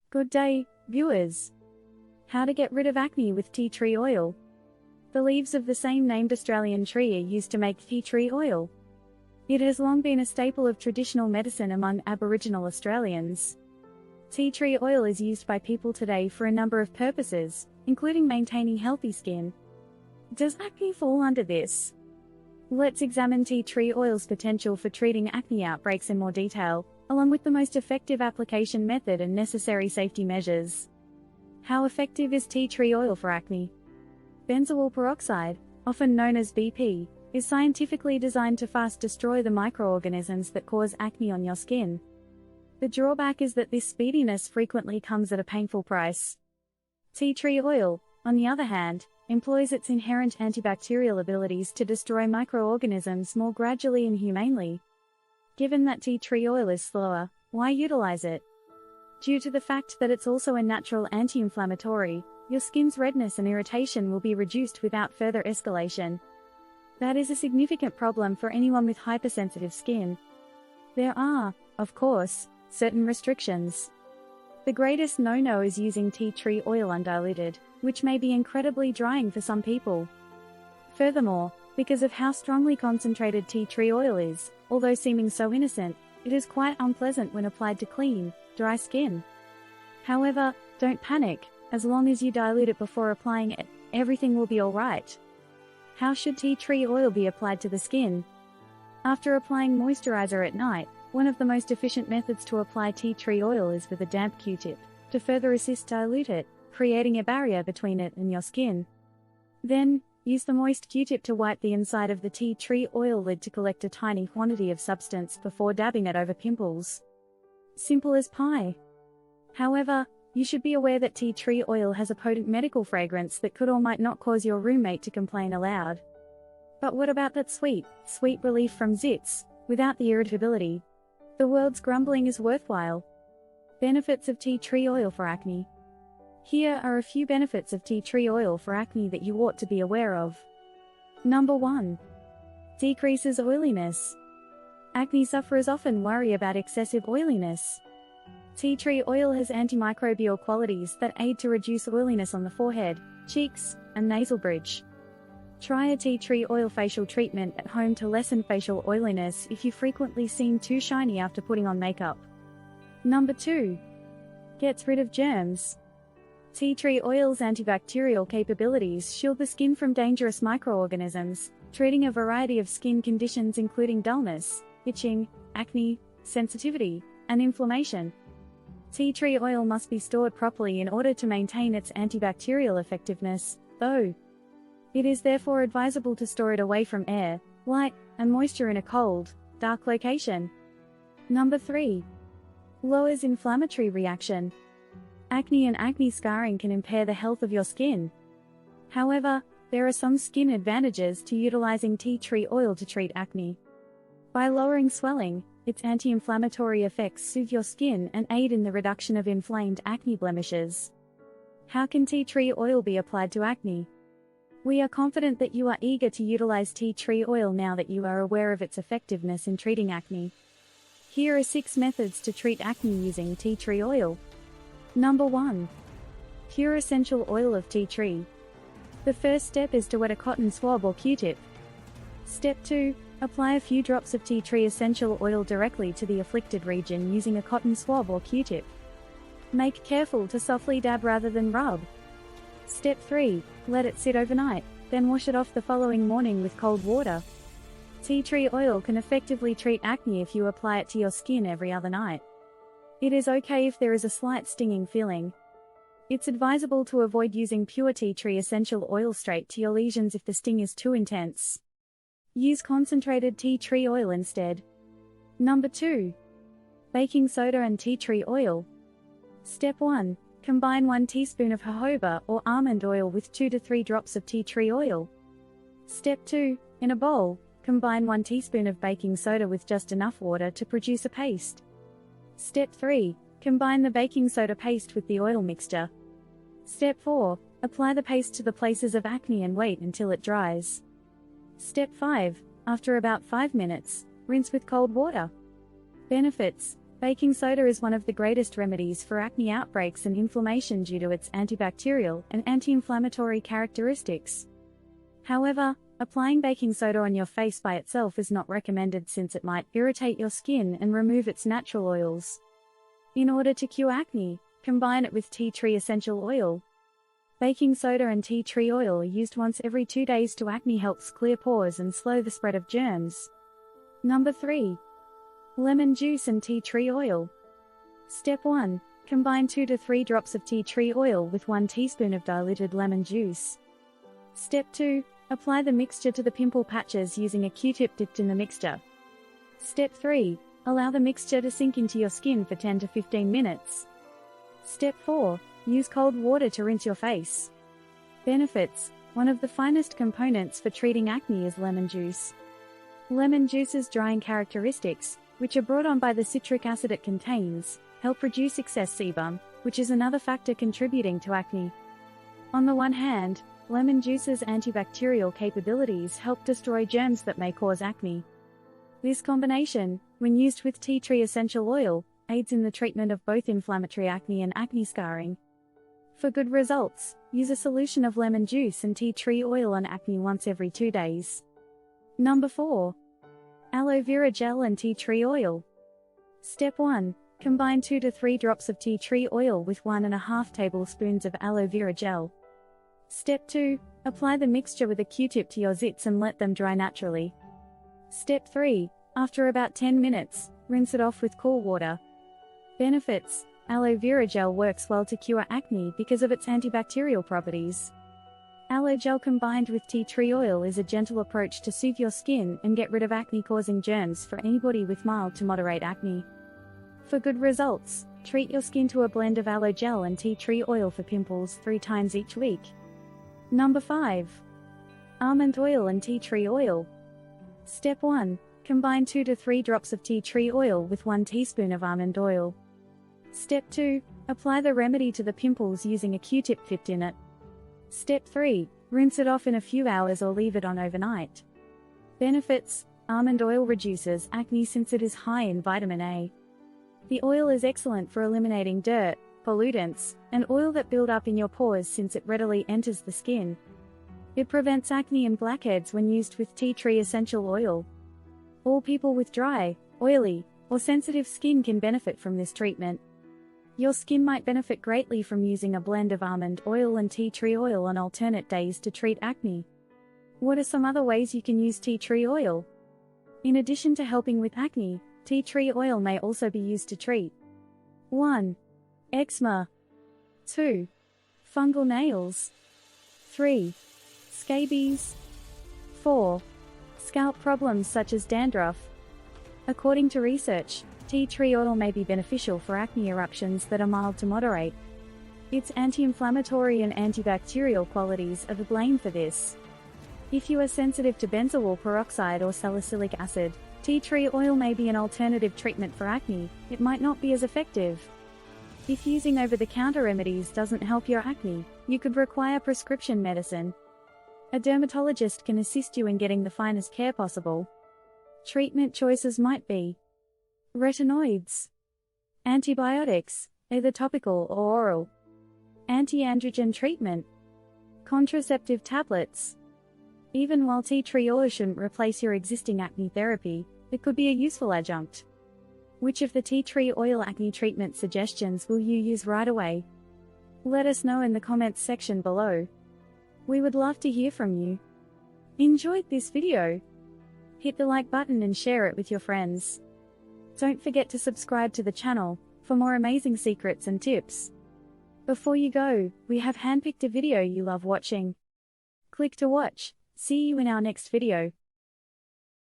Good day, viewers. How to get rid of acne with tea tree oil. The leaves of the same named Australian tree are used to make tea tree oil. It has long been a staple of traditional medicine among Aboriginal Australians. Tea tree oil is used by people today for a number of purposes, including maintaining healthy skin. Does acne fall under this? Let's examine tea tree oil's potential for treating acne outbreaks in more detail, along with the most effective application method and necessary safety measures. How effective is tea tree oil for acne? Benzoyl peroxide, often known as BP, is scientifically designed to fast destroy the microorganisms that cause acne on your skin. The drawback is that this speediness frequently comes at a painful price. Tea tree oil, on the other hand, employs its inherent antibacterial abilities to destroy microorganisms more gradually and humanely. Given that tea tree oil is slower, why utilize it? Due to the fact that it's also a natural anti-inflammatory, your skin's redness and irritation will be reduced without further escalation. That is a significant problem for anyone with hypersensitive skin. There are, of course, certain restrictions. The greatest no-no is using tea tree oil undiluted, which may be incredibly drying for some people. Furthermore, because of how strongly concentrated tea tree oil is, although seeming so innocent, it is quite unpleasant when applied to clean, dry skin. However, don't panic, as long as you dilute it before applying it, everything will be alright. How should tea tree oil be applied to the skin? After applying moisturizer at night, one of the most efficient methods to apply tea tree oil is with a damp Q-tip, to further assist dilute it, creating a barrier between it and your skin. Then, use the moist Q-tip to wipe the inside of the tea tree oil lid to collect a tiny quantity of substance before dabbing it over pimples. Simple as pie. However, you should be aware that tea tree oil has a potent medical fragrance that could or might not cause your roommate to complain aloud. But what about that sweet relief from zits, without the irritability? The world's grumbling is worthwhile. Benefits of tea tree oil for acne. Here are a few benefits of tea tree oil for acne that you ought to be aware of. Number 1. Decreases oiliness. Acne sufferers often worry about excessive oiliness. Tea tree oil has antimicrobial qualities that aid to reduce oiliness on the forehead, cheeks, and nasal bridge. Try a tea tree oil facial treatment at home to lessen facial oiliness if you frequently seem too shiny after putting on makeup. Number 2. Gets rid of germs. Tea tree oil's antibacterial capabilities shield the skin from dangerous microorganisms, treating a variety of skin conditions including dullness, itching, acne, sensitivity, and inflammation. Tea tree oil must be stored properly in order to maintain its antibacterial effectiveness, though. It is therefore advisable to store it away from air, light, and moisture in a cold, dark location. Number 3. Lowers inflammatory reaction. Acne and acne scarring can impair the health of your skin. However, there are some skin advantages to utilizing tea tree oil to treat acne. By lowering swelling, its anti-inflammatory effects soothe your skin and aid in the reduction of inflamed acne blemishes. How can tea tree oil be applied to acne? We are confident that you are eager to utilize tea tree oil now that you are aware of its effectiveness in treating acne. Here are 6 methods to treat acne using tea tree oil. Number 1. Pure essential oil of tea tree. The first step is to wet a cotton swab or Q-tip. Step 2. Apply a few drops of tea tree essential oil directly to the afflicted region using a cotton swab or Q-tip. Make careful to softly dab rather than rub. Step 3. Let it sit overnight, then wash it off the following morning with cold water. Tea tree oil can effectively treat acne if you apply it to your skin every other night. It is okay if there is a slight stinging feeling. It's advisable to avoid using pure tea tree essential oil straight to your lesions if the sting is too intense. Use concentrated tea tree oil instead. Number 2. Baking soda and tea tree oil. Step 1. Combine 1 teaspoon of jojoba or almond oil with 2 to 3 drops of tea tree oil. Step 2. In a bowl, combine 1 teaspoon of baking soda with just enough water to produce a paste. Step 3. Combine the baking soda paste with the oil mixture. Step 4. Apply the paste to the places of acne and wait until it dries. Step 5. After about 5 minutes, rinse with cold water. Benefits. Baking soda is one of the greatest remedies for acne outbreaks and inflammation due to its antibacterial and anti-inflammatory characteristics. However, applying baking soda on your face by itself is not recommended since it might irritate your skin and remove its natural oils. In order to cure acne, combine it with tea tree essential oil. Baking soda and tea tree oil are used once every 2 days to acne helps clear pores and slow the spread of germs. Number 3. Lemon juice and tea tree oil. Step 1. Combine 2 to 3 drops of tea tree oil with 1 teaspoon of diluted lemon juice. Step 2. Apply the mixture to the pimple patches using a Q-tip dipped in the mixture. Step 3. Allow the mixture to sink into your skin for 10 to 15 minutes. Step 4. Use cold water to rinse your face. Benefits. One of the finest components for treating acne is lemon juice. Lemon juice's drying characteristics, which are brought on by the citric acid it contains, help reduce excess sebum, which is another factor contributing to acne. On the one hand, lemon juice's antibacterial capabilities help destroy germs that may cause acne. This combination, when used with tea tree essential oil, aids in the treatment of both inflammatory acne and acne scarring. For good results, use a solution of lemon juice and tea tree oil on acne once every 2 days. Number 4. Aloe vera gel and tea tree oil. Step 1. Combine 2 to 3 drops of tea tree oil with 1.5 tablespoons of aloe vera gel. Step 2. Apply the mixture with a Q-tip to your zits and let them dry naturally. Step 3. After about 10 minutes, rinse it off with cool water. Benefits. Aloe vera gel works well to cure acne because of its antibacterial properties. Aloe gel combined with tea tree oil is a gentle approach to soothe your skin and get rid of acne-causing germs for anybody with mild to moderate acne. For good results, treat your skin to a blend of aloe gel and tea tree oil for pimples 3 times each week. Number 5. Almond oil and tea tree oil. Step 1. Combine 2 to 3 drops of tea tree oil with 1 teaspoon of almond oil. Step 2. Apply the remedy to the pimples using a Q-tip dipped in it. Step 3. Rinse it off in a few hours or leave it on overnight. Benefits. Almond oil reduces acne since it is high in vitamin A. The oil is excellent for eliminating dirt, pollutants, and oil that build up in your pores since it readily enters the skin. It prevents acne and blackheads when used with tea tree essential oil. All people with dry, oily, or sensitive skin can benefit from this treatment. Your skin might benefit greatly from using a blend of almond oil and tea tree oil on alternate days to treat acne. What are some other ways you can use tea tree oil? In addition to helping with acne, tea tree oil may also be used to treat 1. Eczema. 2. Fungal nails. 3. Scabies. 4. Scalp problems such as dandruff. According to research, tea tree oil may be beneficial for acne eruptions that are mild to moderate. Its anti-inflammatory and antibacterial qualities are the blame for this. If you are sensitive to benzoyl peroxide or salicylic acid, tea tree oil may be an alternative treatment for acne. It might not be as effective. If using over-the-counter remedies doesn't help your acne, you could require prescription medicine. A dermatologist can assist you in getting the finest care possible. Treatment choices might be retinoids, antibiotics, either topical or oral, anti-androgen treatment, contraceptive tablets. Even while tea tree oil shouldn't replace your existing acne therapy, it could be a useful adjunct. Which of the tea tree oil acne treatment suggestions will you use right away? Let us know in the comments section below. We would love to hear from you. Enjoyed this video? Hit the like button and share it with your friends. Don't forget to subscribe to the channel for more amazing secrets and tips. Before you go, we have handpicked a video you love watching. Click to watch. See you in our next video.